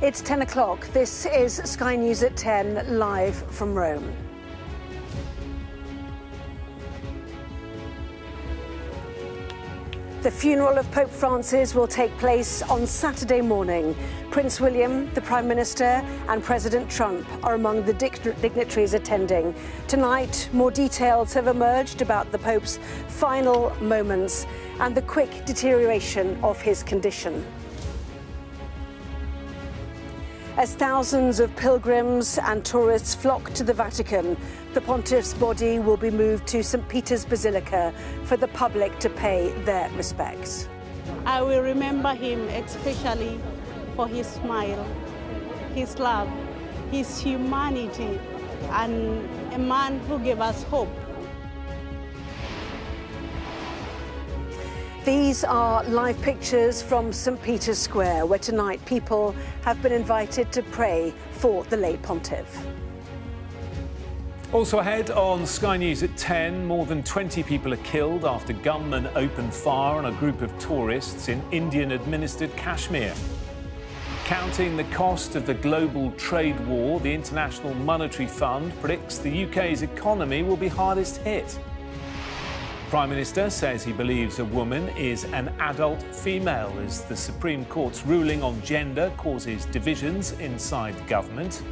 It's 10 o'clock. This is Sky News at 10, live from Rome. The funeral of Pope Francis will take place on Saturday morning. Prince William, the Prime Minister, and President Trump are among the dignitaries attending. Tonight, more details have emerged about the Pope's final moments and the quick deterioration of his condition. As thousands of pilgrims and tourists flock to the Vatican, the Pontiff's body will be moved to St. Peter's Basilica for the public to pay their respects. I will remember him especially for his smile, his love, his humanity, and a man who gave us hope. These are live pictures from St. Peter's Square, where tonight people have been invited to pray for the late Pontiff. Also ahead on Sky News at 10, more than 20 people are killed after gunmen opened fire on a group of tourists in Indian-administered Kashmir. Counting the cost of the global trade war, the International Monetary Fund predicts the UK's economy will be hardest hit. Prime Minister says he believes a woman is an adult female as the Supreme Court's ruling on gender causes divisions inside government.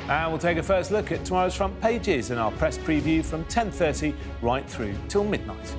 And we'll take a first look at tomorrow's front pages in our press preview from 10:30 right through till midnight.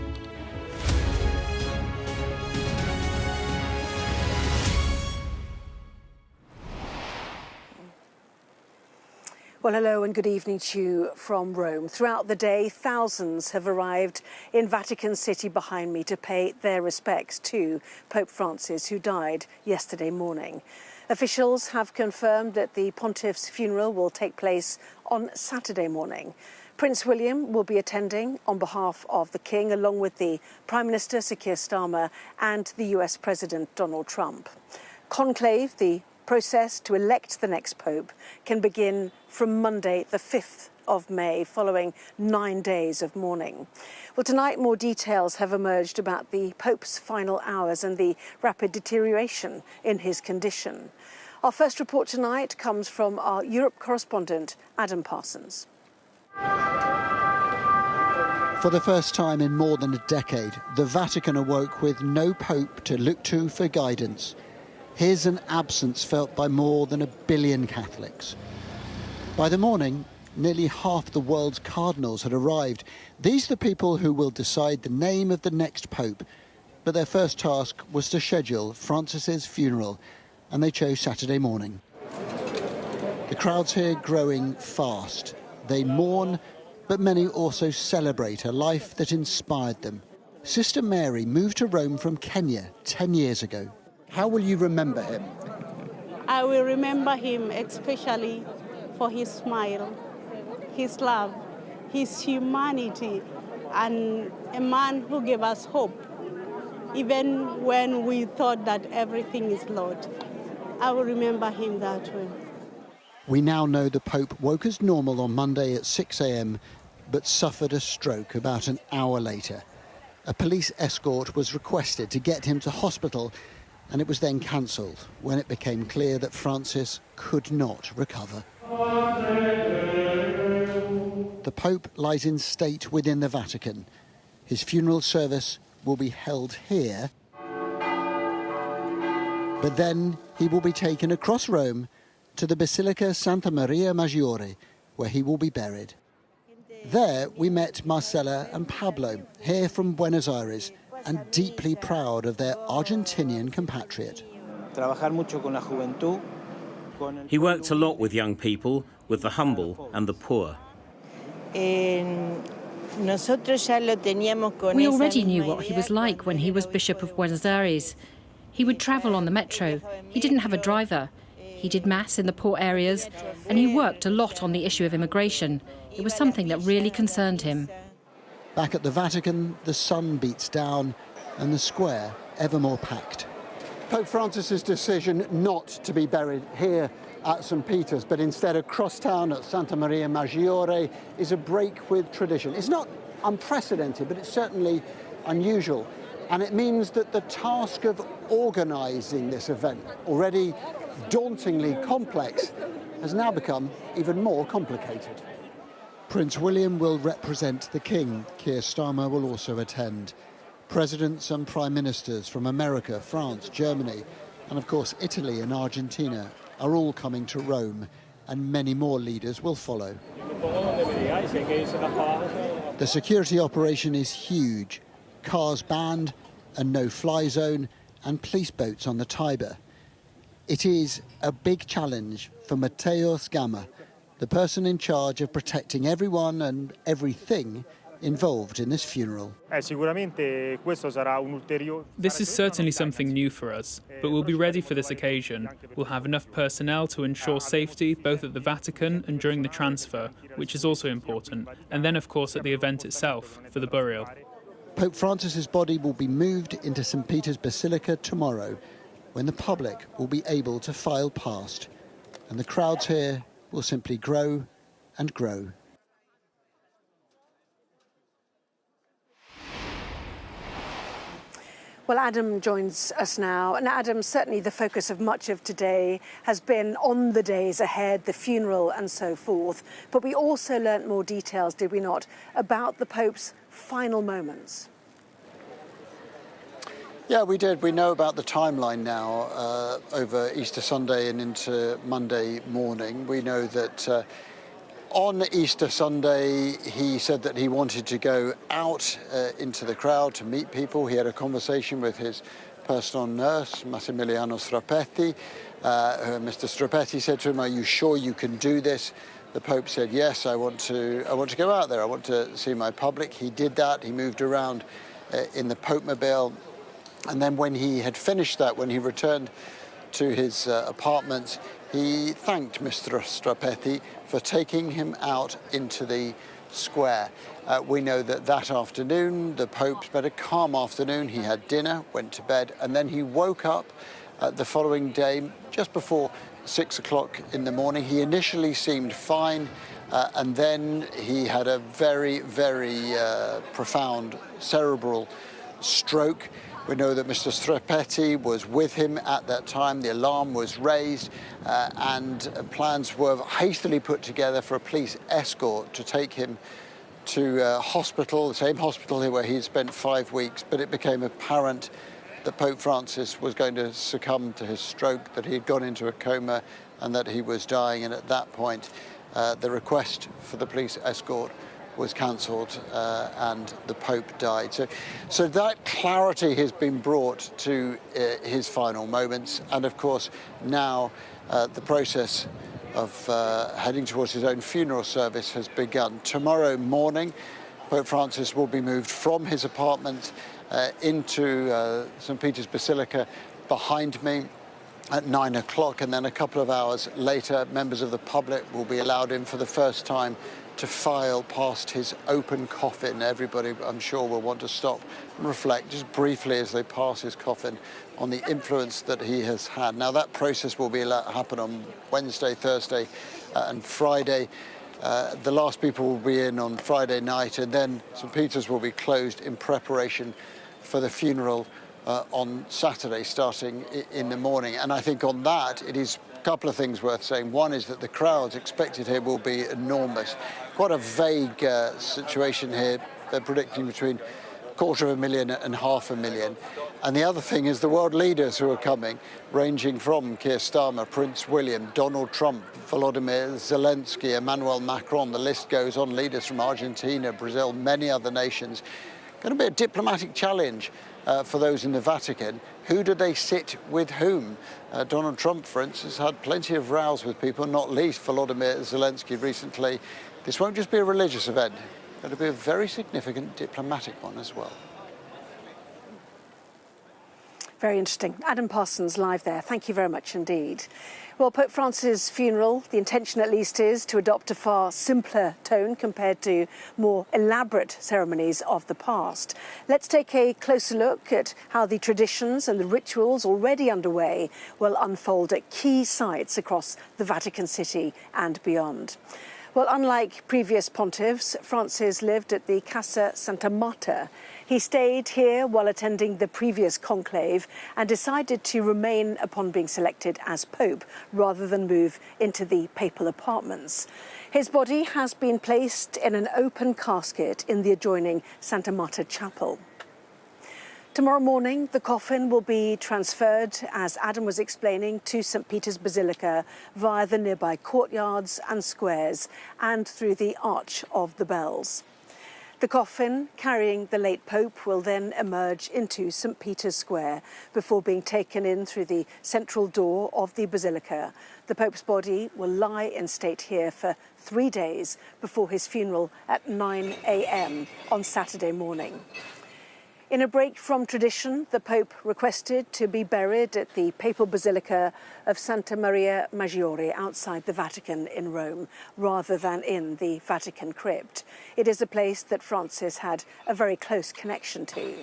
Well, hello and good evening to you from Rome. Throughout the day, thousands have arrived in Vatican City behind me to pay their respects to Pope Francis, who died yesterday morning. Officials have confirmed that the Pontiff's funeral will take place on Saturday morning. Prince William will be attending on behalf of the King, along with the Prime Minister, Sir Keir Starmer, and the US President Donald Trump. Conclave, the process to elect the next Pope, can begin from Monday, the 5th of May, following 9 days of mourning. Well, tonight more details have emerged about the Pope's final hours and the rapid deterioration in his condition. Our first report tonight comes from our Europe correspondent, Adam Parsons. For the first time in more than a decade, the Vatican awoke with no Pope to look to for guidance. Here's an absence felt by more than 1 billion Catholics. By the morning, nearly half the world's cardinals had arrived. These are the people who will decide the name of the next Pope. But their first task was to schedule Francis's funeral, and they chose Saturday morning. The crowds here growing fast. They mourn, but many also celebrate a life that inspired them. Sister Mary moved to Rome from Kenya 10 years ago. How will you remember him? I will remember him especially for his smile, his love, his humanity, and a man who gave us hope, even when we thought that everything is lost. I will remember him that way. We now know the Pope woke as normal on Monday at 6 a.m, but suffered a stroke about an hour later. A police escort was requested to get him to hospital, and it was then cancelled when it became clear that Francis could not recover. The Pope lies in state within the Vatican. His funeral service will be held here, but then he will be taken across Rome to the Basilica Santa Maria Maggiore, where he will be buried. There we met Marcela and Pablo, here from Buenos Aires, and deeply proud of their Argentinian compatriot. He worked a lot with young people, with the humble and the poor. We already knew what he was like when he was Bishop of Buenos Aires. He would travel on the metro. He didn't have a driver. He did mass in the poor areas, and he worked a lot on the issue of immigration. It was something that really concerned him. Back at the Vatican, the sun beats down and the square ever more packed. Pope Francis's decision not to be buried here at St. Peter's, but instead across town at Santa Maria Maggiore, is a break with tradition. It's not unprecedented, but it's certainly unusual. And it means that the task of organising this event, already dauntingly complex, has now become even more complicated. Prince William will represent the King. Keir Starmer will also attend. Presidents and prime ministers from America, France, Germany, and of course Italy and Argentina are all coming to Rome, and many more leaders will follow. The security operation is huge. Cars banned, a no-fly zone, and police boats on the Tiber. It is a big challenge for Mateusz Gama, the person in charge of protecting everyone and everything involved in this funeral. This is certainly something new for us, but we'll be ready for this occasion. We'll have enough personnel to ensure safety both at the Vatican and during the transfer, which is also important, and then of course at the event itself, for the burial. Pope Francis's body will be moved into St. Peter's Basilica tomorrow, when the public will be able to file past, and the crowds here will simply grow and grow. Well, Adam joins us now. And Adam, certainly the focus of much of today has been on the days ahead, the funeral and so forth. But we also learnt more details, did we not, about the Pope's final moments? Yeah, we did. We know about the timeline now over Easter Sunday and into Monday morning. We know that on Easter Sunday, he said that he wanted to go out into the crowd to meet people. He had a conversation with his personal nurse, Massimiliano Strapetti. Mr. Strapetti said to him, "Are you sure you can do this?" The Pope said, "Yes, I want to go out there. I want to see my public." He did that. He moved around in the Pope-mobile. And then when he had finished that, when he returned to his apartment, he thanked Mr. Strapetti for taking him out into the square. We know that that afternoon, the Pope spent a calm afternoon. He had dinner, went to bed, and then he woke up the following day, just before 6 o'clock in the morning. He initially seemed fine, and then he had a very, very profound cerebral stroke. We know that Mr. Strapetti was with him at that time. The alarm was raised and plans were hastily put together for a police escort to take him to hospital, the same hospital where he had spent 5 weeks. But it became apparent that Pope Francis was going to succumb to his stroke, that he had gone into a coma and that he was dying. And at that point, the request for the police escort was cancelled and the Pope died. So that clarity has been brought to his final moments. And of course, now the process of heading towards his own funeral service has begun. Tomorrow morning, Pope Francis will be moved from his apartment into St. Peter's Basilica behind me at 9 o'clock. And then a couple of hours later, members of the public will be allowed in for the first time to file past his open coffin. Everybody, I'm sure, will want to stop and reflect just briefly as they pass his coffin on the influence that he has had. Now, that process will be happen on Wednesday, Thursday and Friday. The last people will be in on Friday night, and then St. Peter's will be closed in preparation for the funeral on Saturday, starting in the morning. And I think on that, it is a couple of things worth saying. One is that the crowds expected here will be enormous. Quite a vague situation here. They're predicting between 250,000 and 500,000. And the other thing is the world leaders who are coming, ranging from Keir Starmer, Prince William, Donald Trump, Volodymyr Zelensky, Emmanuel Macron, the list goes on, leaders from Argentina, Brazil, many other nations. Going to be a diplomatic challenge for those in the Vatican. Who do they sit with whom? Donald Trump, for instance, had plenty of rows with people, not least Volodymyr Zelensky recently. This won't just be a religious event. It's going to be a very significant diplomatic one as well. Very interesting. Adam Parsons live there. Thank you very much indeed. Well, Pope Francis' funeral, the intention at least is to adopt a far simpler tone compared to more elaborate ceremonies of the past. Let's take a closer look at how the traditions and the rituals already underway will unfold at key sites across the Vatican City and beyond. Well, unlike previous pontiffs, Francis lived at the Casa Santa Marta He stayed here while attending the previous conclave and decided to remain upon being selected as Pope rather than move into the papal apartments. His body has been placed in an open casket in the adjoining Santa Marta Chapel. Tomorrow morning, the coffin will be transferred, as Adam was explaining, to St. Peter's Basilica via the nearby courtyards and squares and through the Arch of the Bells. The coffin carrying the late Pope will then emerge into St. Peter's Square before being taken in through the central door of the Basilica. The Pope's body will lie in state here for 3 days before his funeral at 9 a.m. on Saturday morning. In a break from tradition, the Pope requested to be buried at the Papal Basilica of Santa Maria Maggiore outside the Vatican in Rome, rather than in the Vatican crypt. It is a place that Francis had a very close connection to.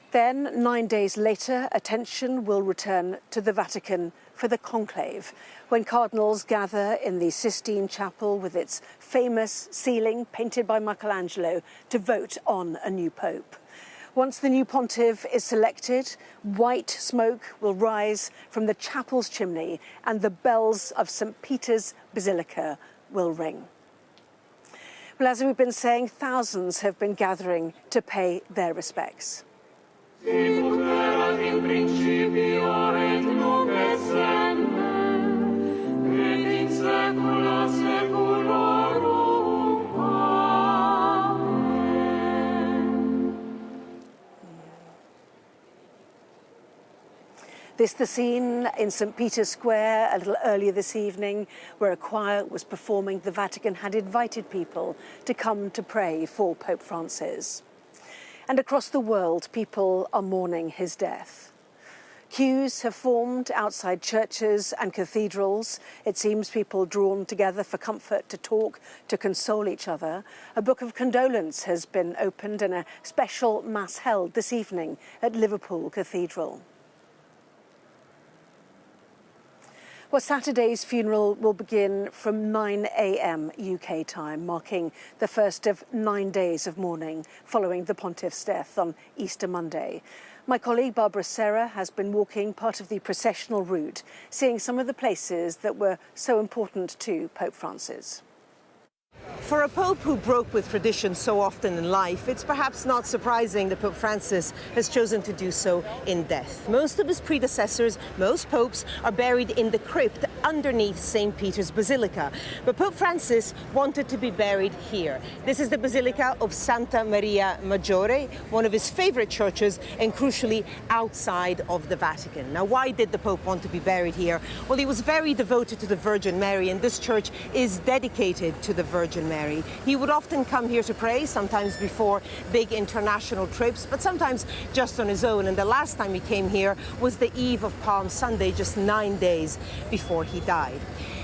Then, 9 days later, attention will return to the Vatican for the conclave, when cardinals gather in the Sistine Chapel with its famous ceiling painted by Michelangelo to vote on a new pope. Once the new pontiff is selected, white smoke will rise from the chapel's chimney and the bells of St. Peter's Basilica will ring. Well, as we've been saying, thousands have been gathering to pay their respects. This the scene in St. Peter's Square a little earlier this evening, where a choir was performing. The Vatican had invited people to come to pray for Pope Francis. And across the world, people are mourning his death. Queues have formed outside churches and cathedrals. It seems people drawn together for comfort, to talk, to console each other. A book of condolence has been opened and a special mass held this evening at Liverpool Cathedral. Well, Saturday's funeral will begin from 9 a.m. UK time, marking the first of 9 days of mourning following the pontiff's death on Easter Monday. My colleague Barbara Serra has been walking part of the processional route, seeing some of the places that were so important to Pope Francis. For a pope who broke with tradition so often in life, it's perhaps not surprising that Pope Francis has chosen to do so in death. Most of his predecessors, most popes, are buried in the crypt underneath St. Peter's Basilica. But Pope Francis wanted to be buried here. This is the Basilica of Santa Maria Maggiore, one of his favorite churches, and crucially outside of the Vatican. Now, why did the Pope want to be buried here? Well, he was very devoted to the Virgin Mary, and this church is dedicated to the Virgin Mary. He would often come here to pray, sometimes before big international trips, but sometimes just on his own. And the last time he came here was the eve of Palm Sunday, just 9 days before he died.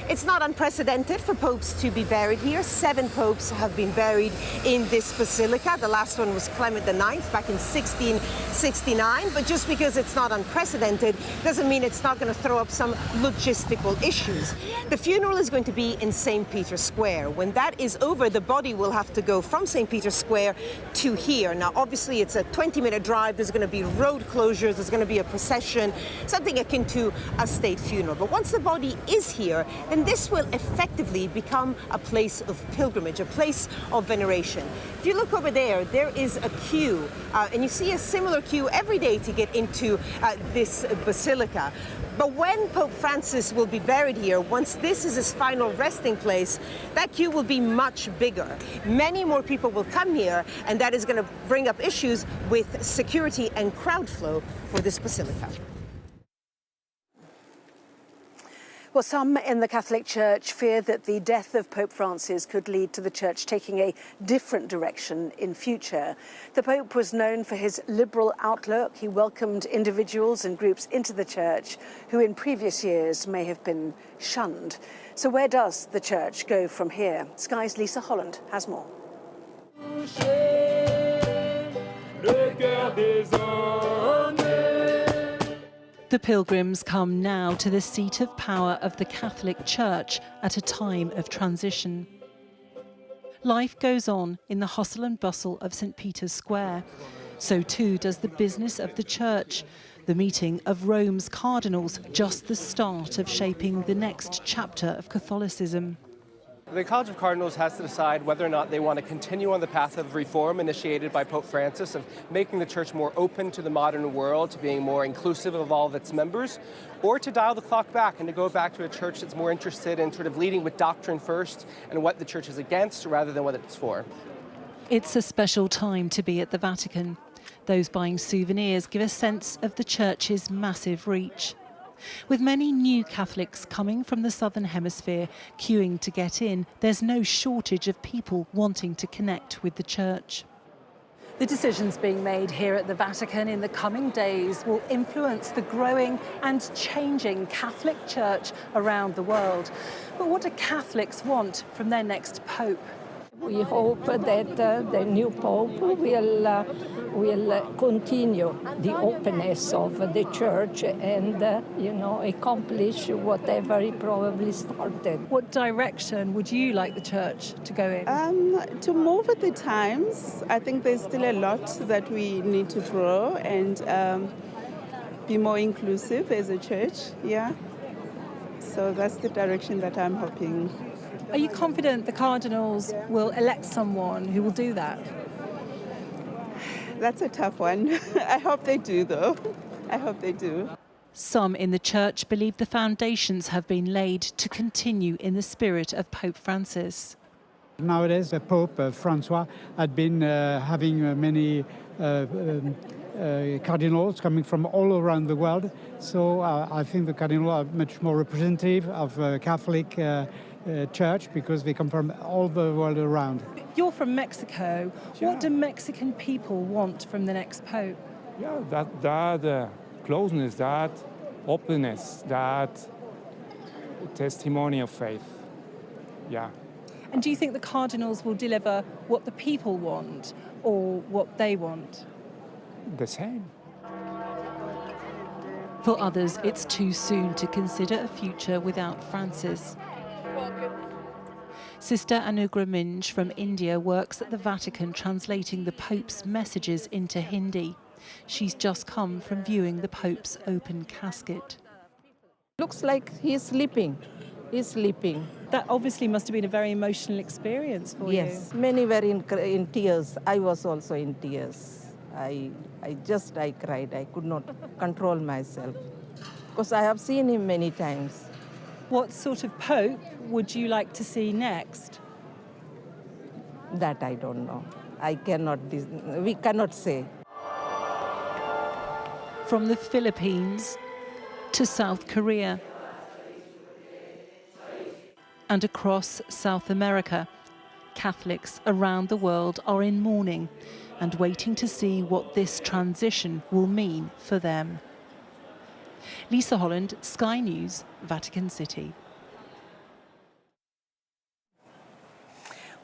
It's not unprecedented for popes to be buried here. 7 popes have been buried in this basilica. The last one was Clement IX back in 1669. But just because it's not unprecedented doesn't mean it's not going to throw up some logistical issues. The funeral is going to be in St. Peter's Square. When that is over, the body will have to go from St. Peter's Square to here. Now, obviously, it's a 20-minute drive. There's going to be road closures. There's going to be a procession, something akin to a state funeral. But once the body is here, then this will effectively become a place of pilgrimage, a place of veneration. If you look over there, there is a queue, and you see a similar queue every day to get into this basilica. But when Pope Francis will be buried here, once this is his final resting place, that queue will be much bigger. Many more people will come here, and that is going to bring up issues with security and crowd flow for this basilica. Well, some in the Catholic Church fear that the death of Pope Francis could lead to the Church taking a different direction in future. The Pope was known for his liberal outlook. He welcomed individuals and groups into the Church who in previous years may have been shunned. So where does the Church go from here? Sky's Lisa Holland has more. The pilgrims come now to the seat of power of the Catholic Church at a time of transition. Life goes on in the hustle and bustle of St. Peter's Square. So too does the business of the church. The meeting of Rome's cardinals, just the start of shaping the next chapter of Catholicism. The College of Cardinals has to decide whether or not they want to continue on the path of reform initiated by Pope Francis, of making the church more open to the modern world, to being more inclusive of all of its members, or to dial the clock back and to go back to a church that's more interested in sort of leading with doctrine first and what the church is against rather than what it's for. It's a special time to be at the Vatican. Those buying souvenirs give a sense of the church's massive reach. With many new Catholics coming from the Southern Hemisphere queuing to get in, there's no shortage of people wanting to connect with the church. The decisions being made here at the Vatican in the coming days will influence the growing and changing Catholic Church around the world. But what do Catholics want from their next Pope? We hope that the new Pope will continue the openness of the Church and, accomplish whatever he probably started. What direction would you like the Church to go in? To move with the times. I think there's still a lot that we need to grow and be more inclusive as a church, yeah. So that's the direction that I'm hoping. Are you confident the cardinals will elect someone who will do that? That's a tough one. I hope they do, though. I hope they do. Some in the church believe the foundations have been laid to continue in the spirit of Pope Francis. Nowadays, Pope Francois had been having many cardinals coming from all around the world. So I think the cardinals are much more representative of Catholic church because they come from all the world around. You're from Mexico. Yeah. What do Mexican people want from the next Pope? Yeah, that closeness, that openness, that testimony of faith. Yeah. And do you think the cardinals will deliver what the people want or what they want? The same. For others, it's too soon to consider a future without Francis. Sister Anugrah Minj from India works at the Vatican translating the Pope's messages into Hindi. She's just come from viewing the Pope's open casket. Looks like he's sleeping. He's sleeping. That obviously must have been a very emotional experience for you. Yes, many were in tears. I was also in tears. I cried. I could not control myself because I have seen him many times. What sort of Pope would you like to see next? That I don't know. We cannot say. From the Philippines to South Korea and across South America, Catholics around the world are in mourning and waiting to see what this transition will mean for them. Lisa Holland, Sky News, Vatican City.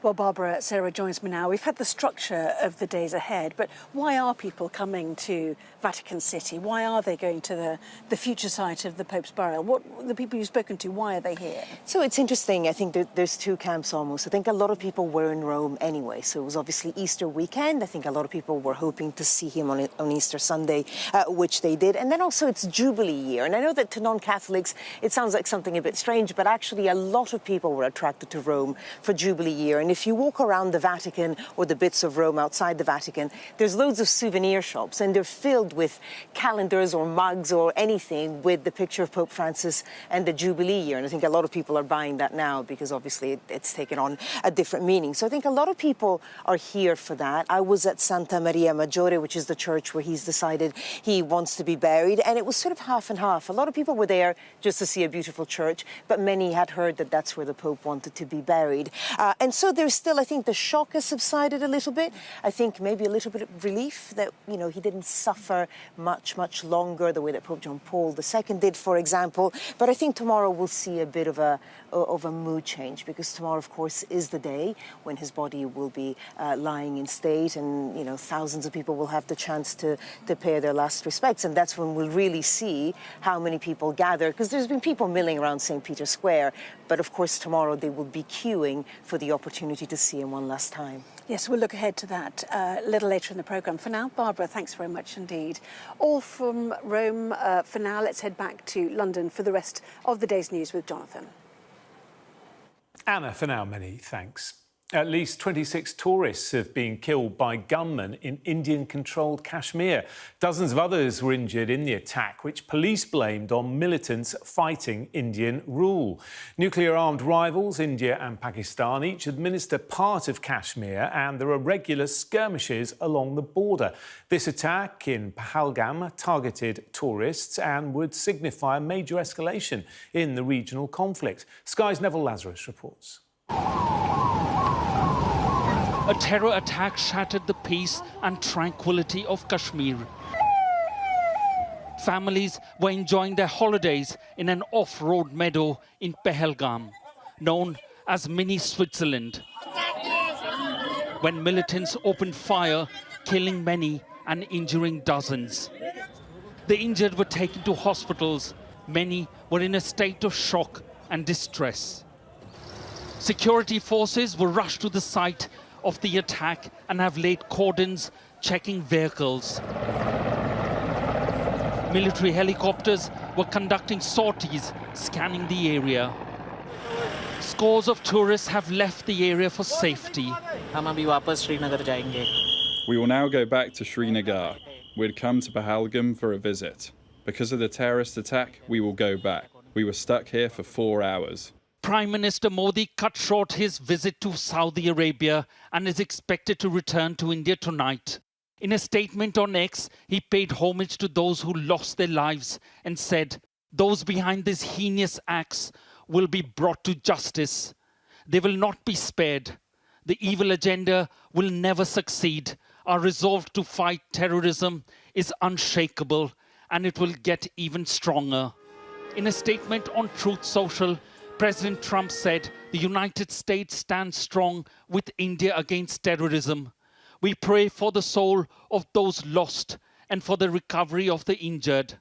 Well, Barbara, Sarah joins me now. We've had the structure of the days ahead, but why are people coming to Vatican City? Why are they going to the future site of the Pope's burial? What the people you've spoken to, why are they here? So it's interesting. I think there's two camps almost. I think a lot of people were in Rome anyway, so it was obviously Easter weekend. I think a lot of people were hoping to see him on Easter Sunday, which they did. And then also it's Jubilee year. And I know that to non-Catholics, it sounds like something a bit strange, but actually a lot of people were attracted to Rome for Jubilee year. And if you walk around the Vatican or the bits of Rome outside the Vatican, there's loads of souvenir shops and they're filled with calendars or mugs or anything with the picture of Pope Francis and the Jubilee year. And I think a lot of people are buying that now because obviously it's taken on a different meaning. So I think a lot of people are here for that. I was at Santa Maria Maggiore, which is the church where he's decided he wants to be buried. And it was sort of half and half. A lot of people were there just to see a beautiful church, but many had heard that that's where the Pope wanted to be buried. And so there's still, I think the shock has subsided a little bit. I think maybe a little bit of relief that, he didn't suffer much longer the way that Pope John Paul II did, for example. But I think tomorrow we'll see a bit of a mood change because tomorrow, of course, is the day when his body will be lying in state and, thousands of people will have the chance to pay their last respects. And that's when we'll really see how many people gather, because there's been people milling around St. Peter's Square. But, of course, tomorrow they will be queuing for the opportunity opportunity to see him one last time. Yes, we'll look ahead to that a little later in the programme. For now, Barbara, thanks very much indeed. All from Rome. For now, let's head back to London for the rest of the day's news with Jonathan. Anna, for now, many thanks. At least 26 tourists have been killed by gunmen in Indian-controlled Kashmir. Dozens of others were injured in the attack, which police blamed on militants fighting Indian rule. Nuclear-armed rivals, India and Pakistan, each administer part of Kashmir, and there are regular skirmishes along the border. This attack in Pahalgam targeted tourists and would signify a major escalation in the regional conflict. Sky's Neville Lazarus reports. A terror attack shattered the peace and tranquility of Kashmir. Families were enjoying their holidays in an off-road meadow in Pahalgam, known as Mini Switzerland, when militants opened fire, killing many and injuring dozens. The injured were taken to hospitals. Many were in a state of shock and distress. Security forces were rushed to the site of the attack and have laid cordons checking vehicles. Military helicopters were conducting sorties, scanning the area. Scores of tourists have left the area for safety. We will now go back to Srinagar. We'd come to Pahalgam for a visit. Because of the terrorist attack, we will go back. We were stuck here for 4 hours. Prime Minister Modi cut short his visit to Saudi Arabia and is expected to return to India tonight. In a statement on X, he paid homage to those who lost their lives and said, "Those behind these heinous acts will be brought to justice. They will not be spared. The evil agenda will never succeed. Our resolve to fight terrorism is unshakable, and it will get even stronger." In a statement on Truth Social, President Trump said the United States stands strong with India against terrorism. We pray for the soul of those lost and for the recovery of the injured.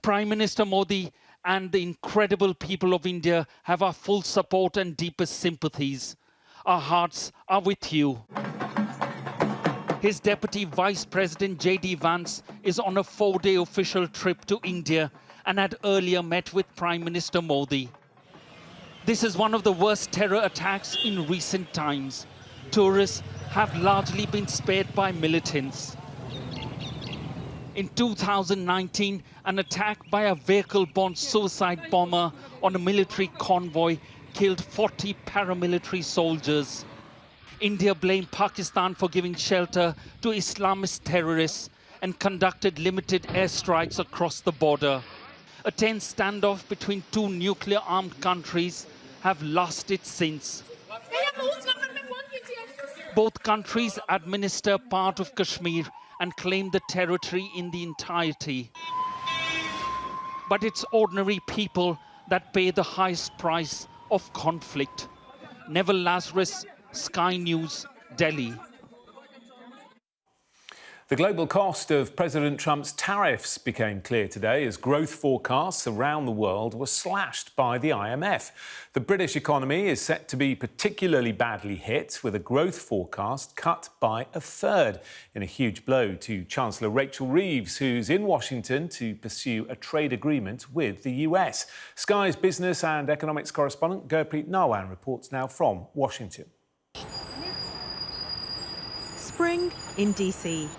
Prime Minister Modi and the incredible people of India have our full support and deepest sympathies. Our hearts are with you. His Deputy Vice President J.D. Vance is on a 4-day official trip to India and had earlier met with Prime Minister Modi. This is one of the worst terror attacks in recent times. Tourists have largely been spared by militants. In 2019, an attack by a vehicle-borne suicide bomber on a military convoy killed 40 paramilitary soldiers. India blamed Pakistan for giving shelter to Islamist terrorists and conducted limited airstrikes across the border. A tense standoff between two nuclear-armed countries have lasted since. Both countries administer part of Kashmir and claim the territory in the entirety. But it's ordinary people that pay the highest price of conflict. Neville Lazarus, Sky News, Delhi. The global cost of President Trump's tariffs became clear today as growth forecasts around the world were slashed by the IMF. The British economy is set to be particularly badly hit, with a growth forecast cut by a third, in a huge blow to Chancellor Rachel Reeves, who's in Washington to pursue a trade agreement with the US. Sky's business and economics correspondent Gurpreet Narwan reports now from Washington. Spring in DC.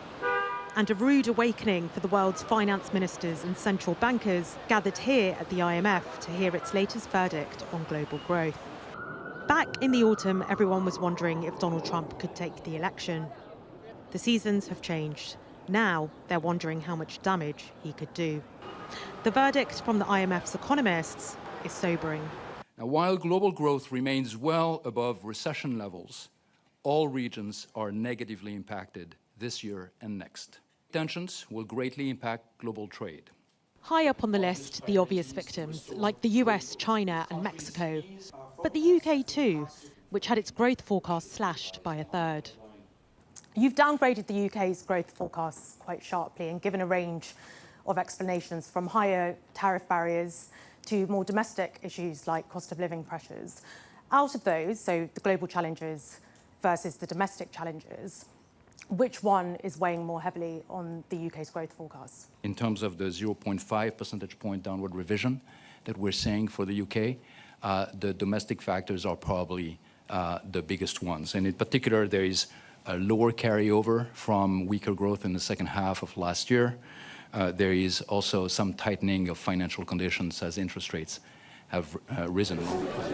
And a rude awakening for the world's finance ministers and central bankers gathered here at the IMF to hear its latest verdict on global growth. Back in the autumn, everyone was wondering if Donald Trump could take the election. The seasons have changed. Now they're wondering how much damage he could do. The verdict from the IMF's economists is sobering. Now, while global growth remains well above recession levels, all regions are negatively impacted this year and next. Tensions will greatly impact global trade. High up on the list, the obvious victims, like the US, China and Mexico. But the UK too, which had its growth forecast slashed by a third. You've downgraded the UK's growth forecasts quite sharply and given a range of explanations, from higher tariff barriers to more domestic issues like cost of living pressures. Out of those, so the global challenges versus the domestic challenges, which one is weighing more heavily on the UK's growth forecasts? In terms of the 0.5 percentage point downward revision that we're seeing for the UK, the domestic factors are probably the biggest ones. And in particular, there is a lower carryover from weaker growth in the second half of last year. There is also some tightening of financial conditions as interest rates have risen.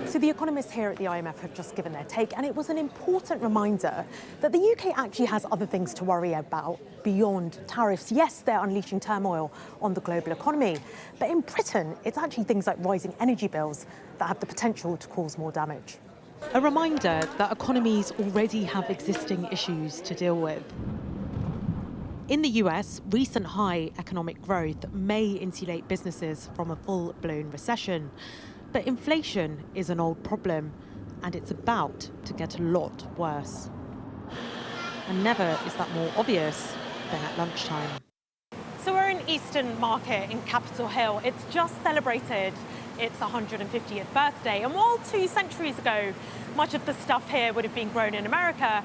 So the economists here at the IMF have just given their take, and it was an important reminder that the UK actually has other things to worry about beyond tariffs. Yes, they're unleashing turmoil on the global economy, but in Britain, it's actually things like rising energy bills that have the potential to cause more damage. A reminder that economies already have existing issues to deal with. In the US, recent high economic growth may insulate businesses from a full-blown recession. But inflation is an old problem, and it's about to get a lot worse. And never is that more obvious than at lunchtime. So we're in Eastern Market in Capitol Hill. It's just celebrated its 150th birthday. And while 2 centuries ago, much of the stuff here would have been grown in America,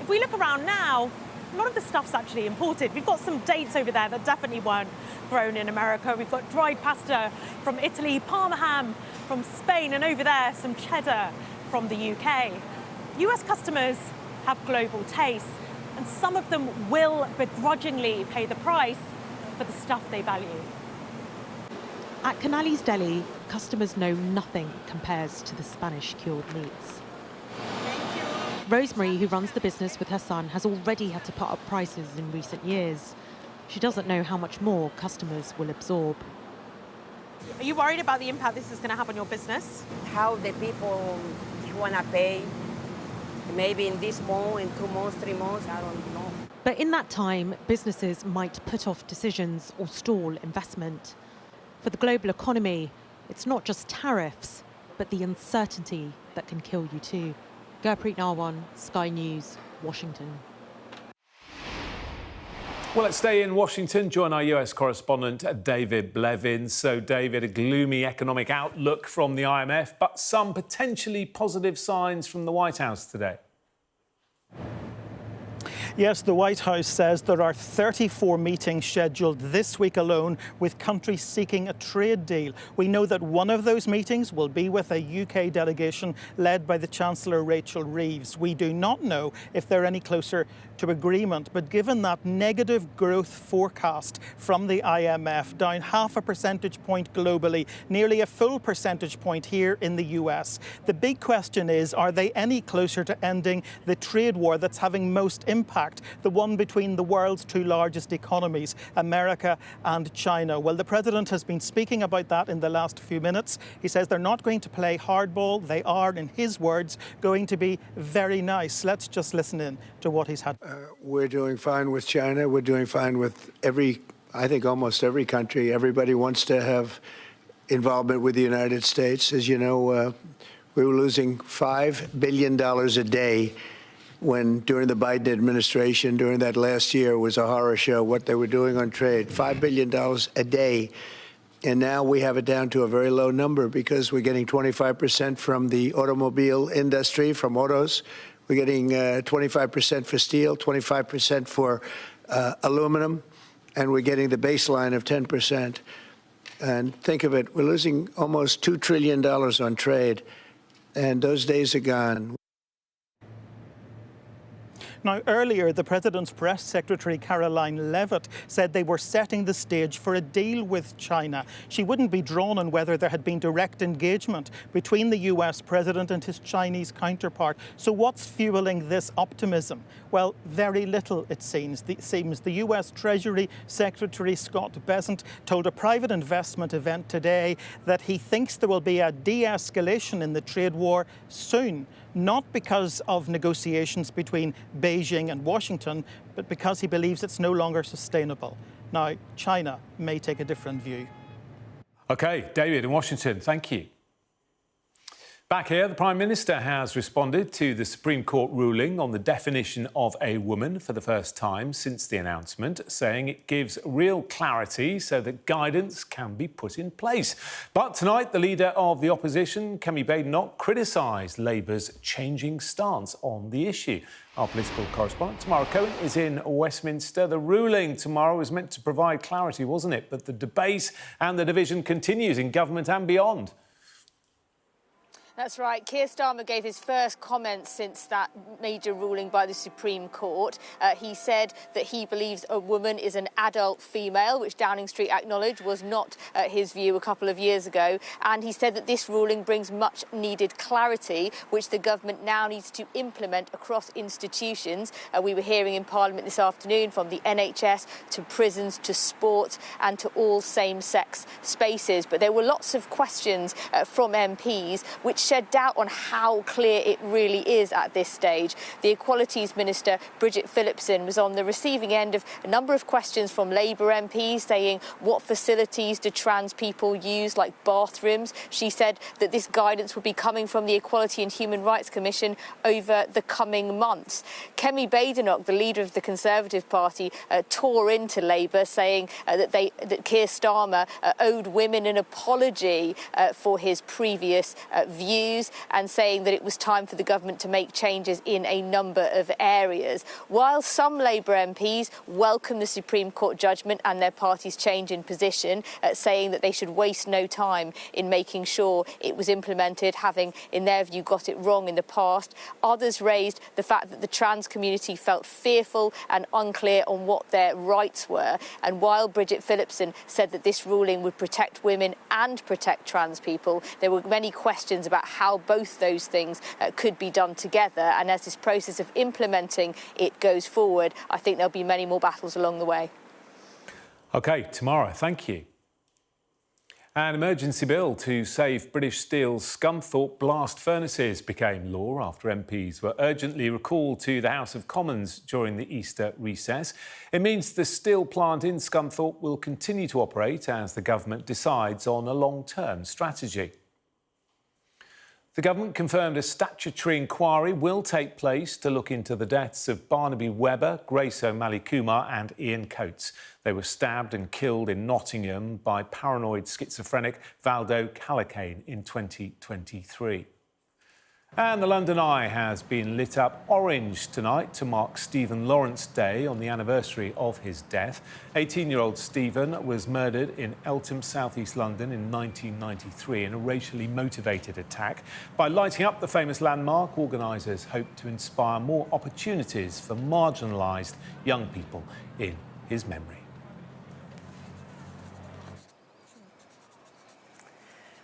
if we look around now, a lot of the stuff's actually imported. We've got some dates over there that definitely weren't grown in America. We've got dried pasta from Italy, Parma ham from Spain, and over there, some cheddar from the UK. US customers have global tastes, and some of them will begrudgingly pay the price for the stuff they value. At Canali's Deli, customers know nothing compares to the Spanish cured meats. Rosemary, who runs the business with her son, has already had to put up prices in recent years. She doesn't know how much more customers will absorb. Are you worried about the impact this is going to have on your business? How the people want to pay, maybe in this month, in 2 months, 3 months, I don't know. But in that time, businesses might put off decisions or stall investment. For the global economy, it's not just tariffs, but the uncertainty that can kill you too. Gurpreet Narwan, Sky News, Washington. Well, let's stay in Washington. Join our US correspondent, David Blevins. So, David, a gloomy economic outlook from the IMF, but some potentially positive signs from the White House today. Yes, the White House says there are 34 meetings scheduled this week alone with countries seeking a trade deal. We know that one of those meetings will be with a UK delegation led by the Chancellor Rachel Reeves. We do not know if they're any closer to agreement, but given that negative growth forecast from the IMF, down 0.5 percentage point globally, nearly a full percentage point here in the US, the big question is, are they any closer to ending the trade war that's having most impact, the one between the world's 2 largest economies, America and China? Well, the President has been speaking about that in the last few minutes. He says they're not going to play hardball. They are, in his words, going to be very nice. Let's just listen in to what he's had. We're doing fine with China. We're doing fine with I think almost every country. Everybody wants to have involvement with the United States. As you know, we were losing $5 billion a day when during the Biden administration, during that last year, was a horror show what they were doing on trade. $5 billion a day. And now we have it down to a very low number because we're getting 25% from the automobile industry, from autos. We're getting 25% for steel, 25% for aluminum, and we're getting the baseline of 10%. And think of it, we're losing almost $2 trillion on trade, and those days are gone. Now, earlier, the President's press secretary, Caroline Leavitt, said they were setting the stage for a deal with China. She wouldn't be drawn on whether there had been direct engagement between the US President and his Chinese counterpart. So what's fueling this optimism? Well, very little, it seems. The US Treasury Secretary Scott Bessent told a private investment event today that he thinks there will be a de-escalation in the trade war soon. Not because of negotiations between Beijing and Washington, but because he believes it's no longer sustainable. Now, China may take a different view. OK, David in Washington, thank you. Back here, the Prime Minister has responded to the Supreme Court ruling on the definition of a woman for the first time since the announcement, saying it gives real clarity so that guidance can be put in place. But tonight, the leader of the opposition, Kemi Badenoch, criticised Labour's changing stance on the issue. Our political correspondent, Tamara Cohen, is in Westminster. The ruling tomorrow was meant to provide clarity, wasn't it? But the debate and the division continues in government and beyond. That's right. Keir Starmer gave his first comments since that major ruling by the Supreme Court. He said that he believes a woman is an adult female, which Downing Street acknowledged was not his view a couple of years ago. And he said that this ruling brings much needed clarity, which the government now needs to implement across institutions. We were hearing in Parliament this afternoon from the NHS to prisons to sport and to all same-sex spaces. But there were lots of questions from MPs which shed doubt on how clear it really is at this stage. The Equalities Minister, Bridget Phillipson, was on the receiving end of a number of questions from Labour MPs saying what facilities do trans people use, like bathrooms. She said that this guidance would be coming from the Equality and Human Rights Commission over the coming months. Kemi Badenoch, the leader of the Conservative Party, tore into Labour, saying that Keir Starmer owed women an apology for his previous views, and saying that it was time for the government to make changes in a number of areas. While some Labour MPs welcome the Supreme Court judgment and their party's change in position, saying that they should waste no time in making sure it was implemented, having, in their view, got it wrong in the past. Others raised the fact that the trans community felt fearful and unclear on what their rights were. And while Bridget Phillipson said that this ruling would protect women and protect trans people, there were many questions about how both those things could be done together. And as this process of implementing it goes forward, I think there'll be many more battles along the way. OK, Tamara, thank you. An emergency bill to save British Steel's Scunthorpe blast furnaces became law after MPs were urgently recalled to the House of Commons during the Easter recess. It means the steel plant in Scunthorpe will continue to operate as the government decides on a long-term strategy. The government confirmed a statutory inquiry will take place to look into the deaths of Barnaby Webber, Grace O'Malley Kumar and Ian Coates. They were stabbed and killed in Nottingham by paranoid schizophrenic Valdo Calacane in 2023. And the London Eye has been lit up orange tonight to mark Stephen Lawrence Day on the anniversary of his death. 18-year-old Stephen was murdered in Eltham, south-east London in 1993 in a racially motivated attack. By lighting up the famous landmark, organisers hope to inspire more opportunities for marginalised young people in his memory.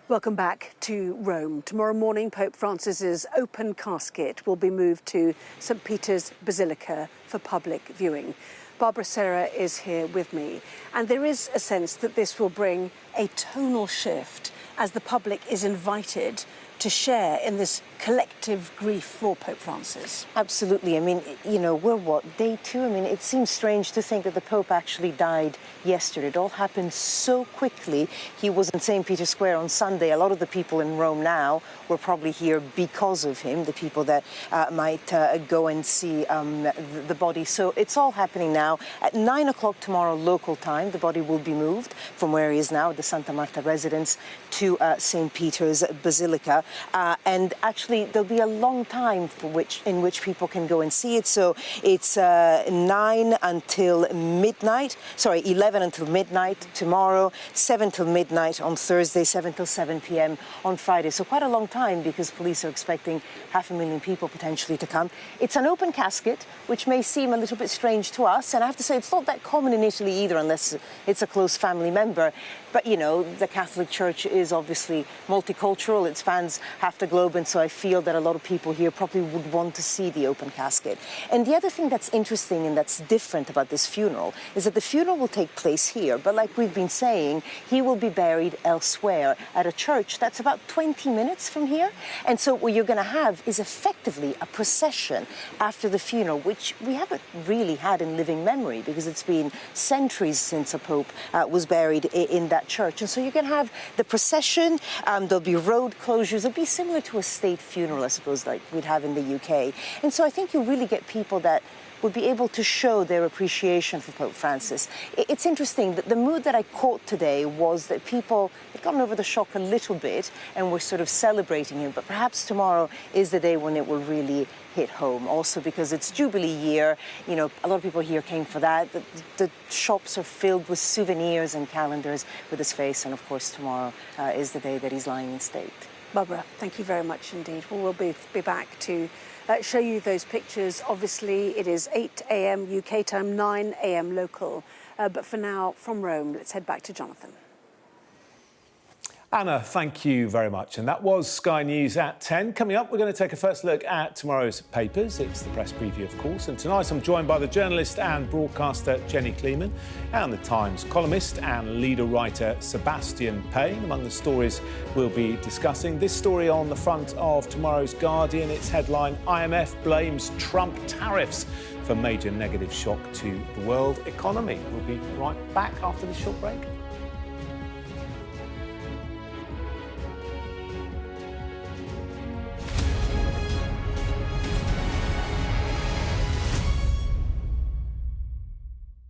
Welcome back to Rome. Tomorrow morning, Pope Francis's open casket will be moved to St. Peter's Basilica for public viewing. Barbara Serra is here with me, and there is a sense that this will bring a tonal shift as the public is invited to share in this collective grief for Pope Francis. Absolutely. I mean, you know, we're day 2? I mean, it seems strange to think that the Pope actually died yesterday. It all happened so quickly. He was in St. Peter's Square on Sunday. A lot of the people in Rome now were probably here because of him, the people that might go and see the body. So it's all happening now. At 9 o'clock tomorrow local time, the body will be moved from where he is now, the Santa Marta residence, to St. Peter's Basilica. And actually, there'll be a long time in which people can go and see it. So it's 11 until midnight tomorrow, 7 till midnight on Thursday, 7 till 7 p.m. on Friday. So quite a long time, because police are expecting 500,000 people potentially to come. It's an open casket, which may seem a little bit strange to us. And I have to say, it's not that common in Italy either, unless it's a close family member. But, you know, the Catholic Church is obviously multicultural. It spans half the globe. And so I feel that a lot of people here probably would want to see the open casket. And the other thing that's interesting and that's different about this funeral is that the funeral will take place here. But like we've been saying, he will be buried elsewhere at a church that's about 20 minutes from here. And so what you're going to have is effectively a procession after the funeral, which we haven't really had in living memory, because it's been centuries since a pope was buried in that church. And so you can have the procession, there'll be road closures, it'll be similar to a state funeral, I suppose, like we'd have in the UK. And so I think you really get people that would be able to show their appreciation for Pope Francis. It's interesting that the mood that I caught today was that people had gotten over the shock a little bit and were sort of celebrating him, but perhaps tomorrow is the day when it will really hit home. Also because it's Jubilee year, you know, a lot of people here came for that. The shops are filled with souvenirs and calendars with his face, and of course tomorrow is the day that he's lying in state. Barbara, thank you very much indeed. Well, we'll be back to show you those pictures. Obviously, it is 8 a.m. UK time, 9 a.m. local. But for now, from Rome, let's head back to Jonathan. Anna, thank you very much. And that was Sky News at 10. Coming up, we're going to take a first look at tomorrow's papers. It's the press preview, of course. And tonight I'm joined by the journalist and broadcaster Jenny Kleeman and the Times columnist and leader writer Sebastian Payne. Among the stories we'll be discussing, this story on the front of tomorrow's Guardian. Its headline, IMF blames Trump tariffs for major negative shock to the world economy. We'll be right back after this short break.